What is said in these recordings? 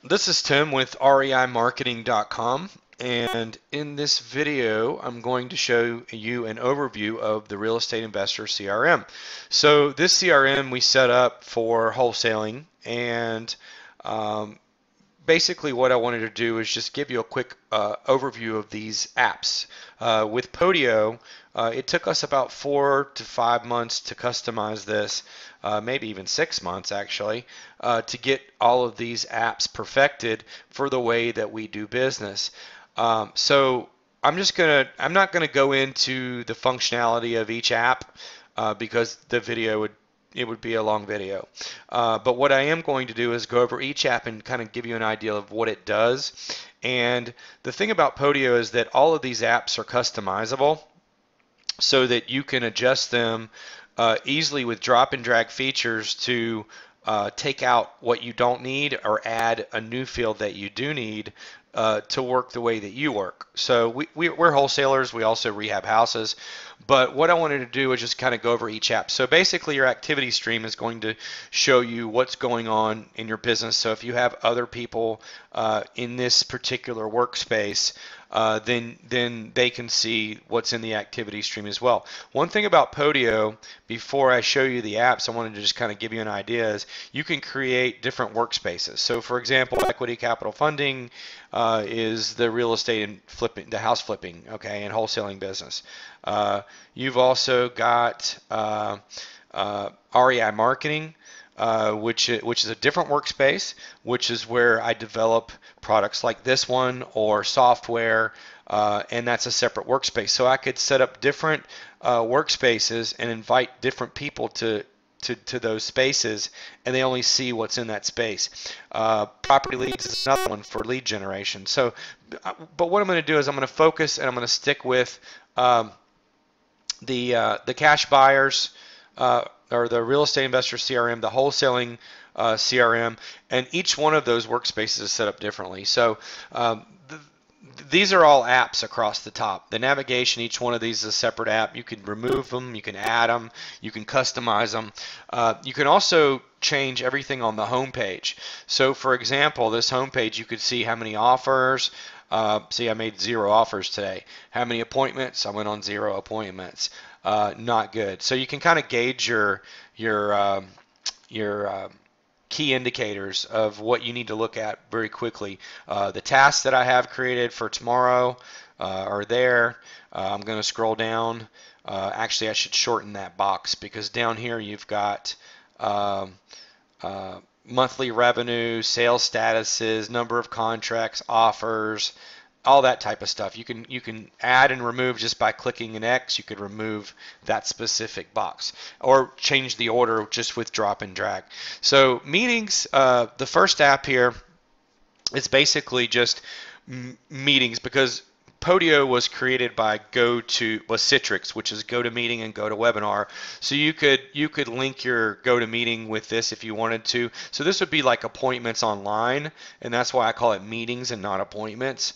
This is Tim with reimarketing.com, and in this video I'm going to show you an overview of the Real Estate Investor CRM. So this CRM we set up for wholesaling, and um, basically what I wanted to do is just give you a quick overview of these apps. With Podio, it took us about 4 to 5 months to customize this, maybe even 6 months actually, to get all of these apps perfected for the way that we do business. So I'm not gonna go into the functionality of each app because it would be a long video. But what I am going to do is go over each app and kind of give you an idea of what it does. And the thing about Podio is that all of these apps are customizable so that you can adjust them easily with drop and drag features to take out what you don't need or add a new field that you do need to work the way that you work. So we're wholesalers. We also rehab houses. But what I wanted to do is just kind of go over each app. So basically your activity stream is going to show you what's going on in your business. So if you have other people in this particular workspace, then they can see what's in the activity stream as well. One thing about Podio, before I show you the apps, I wanted to just kind of give you an idea is you can create different workspaces. So for example, equity capital funding is the real estate and flipping, the house flipping, okay, and wholesaling business. You've also got REI marketing, which is a different workspace, which is where I develop products like this one or software, and that's a separate workspace. So I could set up different workspaces and invite different people to those spaces, and they only see what's in that space. Property leads is another one for lead generation. So, but what I'm going to do is I'm going to focus and I'm going to stick with the cash buyers, or the real estate investor CRM, the wholesaling CRM, and each one of those workspaces is set up differently. So these are all apps across the top. The navigation, each one of these is a separate app. You can remove them, you can add them, you can customize them. You can also change everything on the home page. So for example, this home page, you could see how many offers. See, I made 0 offers today. How many appointments? I went on 0 appointments. Not good. So you can kind of gauge your key indicators of what you need to look at very quickly. The tasks that I have created for tomorrow are there. I'm going to scroll down. Actually, I should shorten that box because down here you've got monthly revenue, sales statuses, number of contracts, offers, all that type of stuff. You can add and remove just by clicking an X. You could remove that specific box or change the order just with drop and drag. So meetings, the first app here is basically just meetings because Podio was created by Citrix, which is GoToMeeting and GoToWebinar. So you could link your GoToMeeting with this if you wanted to. So this would be like appointments online, and that's why I call it meetings and not appointments,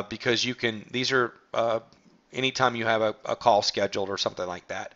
because these are anytime you have a call scheduled or something like that.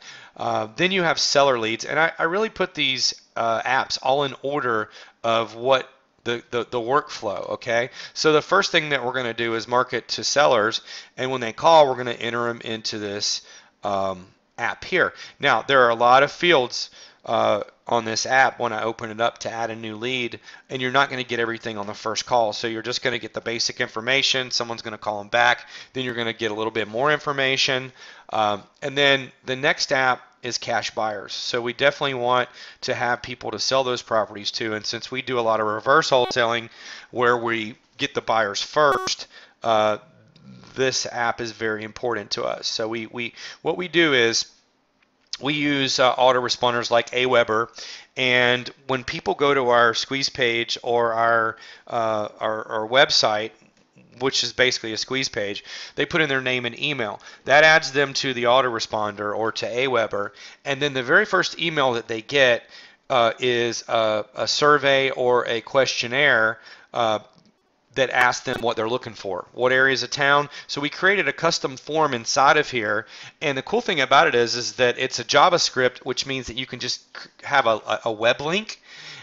Then you have seller leads, and I really put these apps all in order of what the workflow, okay? So the first thing that we're going to do is market to sellers, and when they call, we're going to enter them into this app here. Now, there are a lot of fields on this app when I open it up to add a new lead, and you're not going to get everything on the first call. So you're just going to get the basic information. Someone's going to call them back. Then you're going to get a little bit more information. And then the next app is cash buyers. So we definitely want to have people to sell those properties to. And since we do a lot of reverse wholesaling where we get the buyers first, this app is very important to us. So what we do is we use autoresponders like Aweber, and when people go to our squeeze page or our website, which is basically a squeeze page, they put in their name and email. That adds them to the autoresponder or to Aweber, and then the very first email that they get is a survey or a questionnaire that asks them what they're looking for, what areas of town. So we created a custom form inside of here, and the cool thing about it is that it's a JavaScript, which means that you can just have a web link,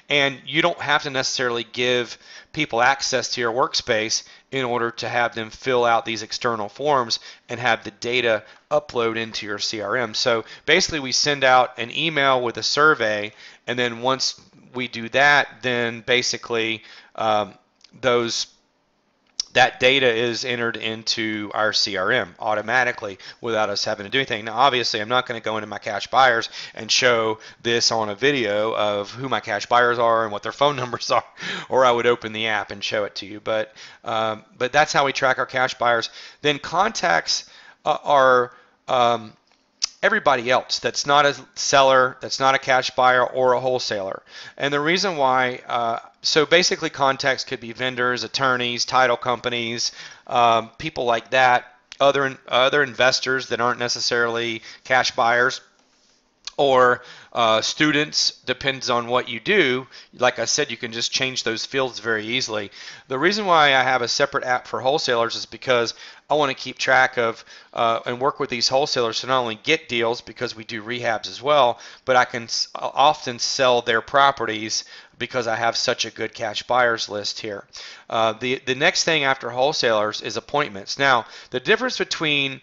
And you don't have to necessarily give people access to your workspace in order to have them fill out these external forms and have the data upload into your CRM. So basically we send out an email with a survey, and then once we do that, then basically those that data is entered into our CRM automatically without us having to do anything. Now, obviously, I'm not going to go into my cash buyers and show this on a video of who my cash buyers are and what their phone numbers are, or I would open the app and show it to you. But that's how we track our cash buyers. Then contacts are everybody else that's not a seller, that's not a cash buyer or a wholesaler. And the reason why, so basically contacts could be vendors, attorneys, title companies, people like that, other investors that aren't necessarily cash buyers, or students, depends on what you do. Like I said, you can just change those fields very easily. The reason why I have a separate app for wholesalers is because I want to keep track of and work with these wholesalers to not only get deals, because we do rehabs as well, but I can often sell their properties because I have such a good cash buyers list here. The next thing after wholesalers is appointments. Now, the difference between,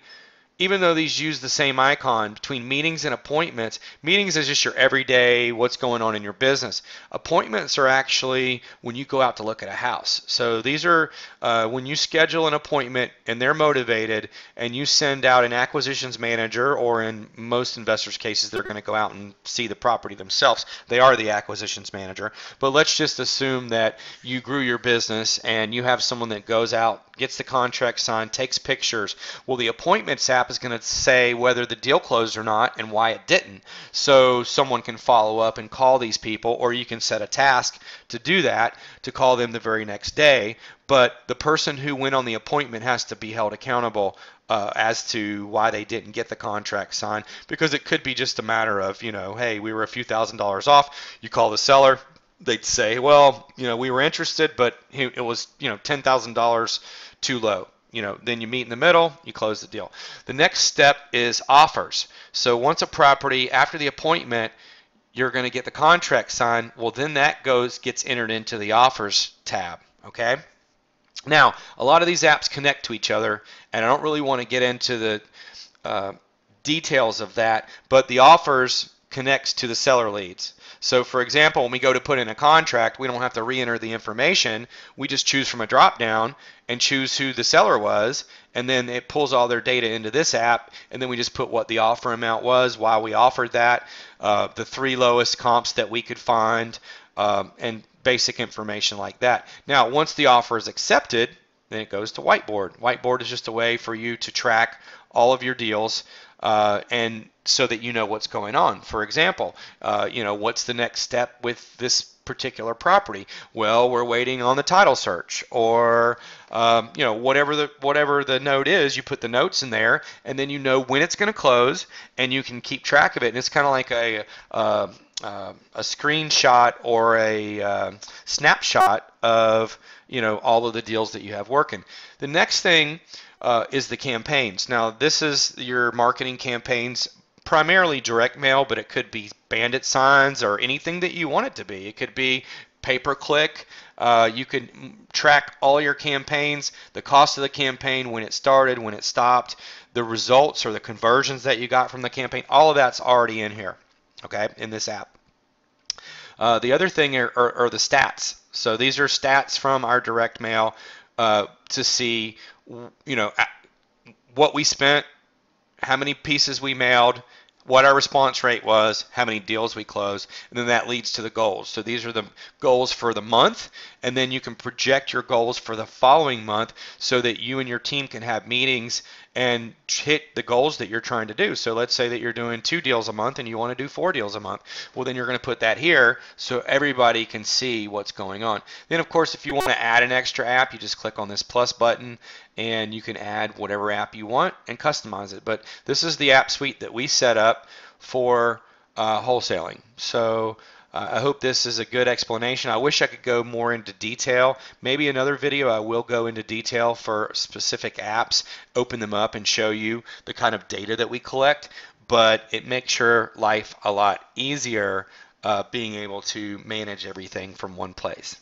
even though these use the same icon, between meetings and appointments, meetings is just your everyday, what's going on in your business. Appointments are actually when you go out to look at a house. So these are when you schedule an appointment and they're motivated, and you send out an acquisitions manager, or in most investors' cases, they're going to go out and see the property themselves. They are the acquisitions manager. But let's just assume that you grew your business and you have someone that goes out, gets the contract signed, takes pictures. Well, the appointments app is going to say whether the deal closed or not and why it didn't. So someone can follow up and call these people, or you can set a task to do that, to call them the very next day. But the person who went on the appointment has to be held accountable as to why they didn't get the contract signed, because it could be just a matter of, hey, we were a few $1,000s off. You call the seller, they'd say, well, we were interested, but it was, $10,000 too low. Then you meet in the middle, you close the deal. The next step is offers. So once a property, after the appointment, you're going to get the contract signed. Well, then that gets entered into the offers tab. Okay. Now, a lot of these apps connect to each other, and I don't really want to get into the details of that, but the offers connects to the seller leads. So for example, when we go to put in a contract, we don't have to re-enter the information. We just choose from a drop-down and choose who the seller was, and then it pulls all their data into this app, and then we just put what the offer amount was, why we offered that, the 3 lowest comps that we could find, and basic information like that. Now, once the offer is accepted, then it goes to Whiteboard. Whiteboard is just a way for you to track all of your deals, and so that you know what's going on. For example, what's the next step with this particular property? Well, we're waiting on the title search, or whatever the note is. You put the notes in there, and then you know when it's going to close, and you can keep track of it. And it's kind of like a screenshot or a snapshot of all of the deals that you have working. The next thing is the campaigns. Now, this is your marketing campaigns, primarily direct mail, but it could be bandit signs or anything that you want it to be. It could be pay-per-click. You could track all your campaigns, the cost of the campaign, when it started, when it stopped, the results or the conversions that you got from the campaign. All of that's already in here, okay, in this app. The other thing are the stats. So these are stats from our direct mail to see, what we spent, how many pieces we mailed, what our response rate was, how many deals we closed, and then that leads to the goals. So these are the goals for the month, and then you can project your goals for the following month so that you and your team can have meetings and hit the goals that you're trying to do. So let's say that you're doing 2 deals a month and you want to do 4 deals a month. Well, then you're going to put that here so everybody can see what's going on. Then, of course, if you want to add an extra app, you just click on this plus button and you can add whatever app you want and customize it. But this is the app suite that we set up for wholesaling. So I hope this is a good explanation. I wish I could go more into detail. Maybe another video I will go into detail for specific apps, open them up and show you the kind of data that we collect, but it makes your life a lot easier being able to manage everything from one place.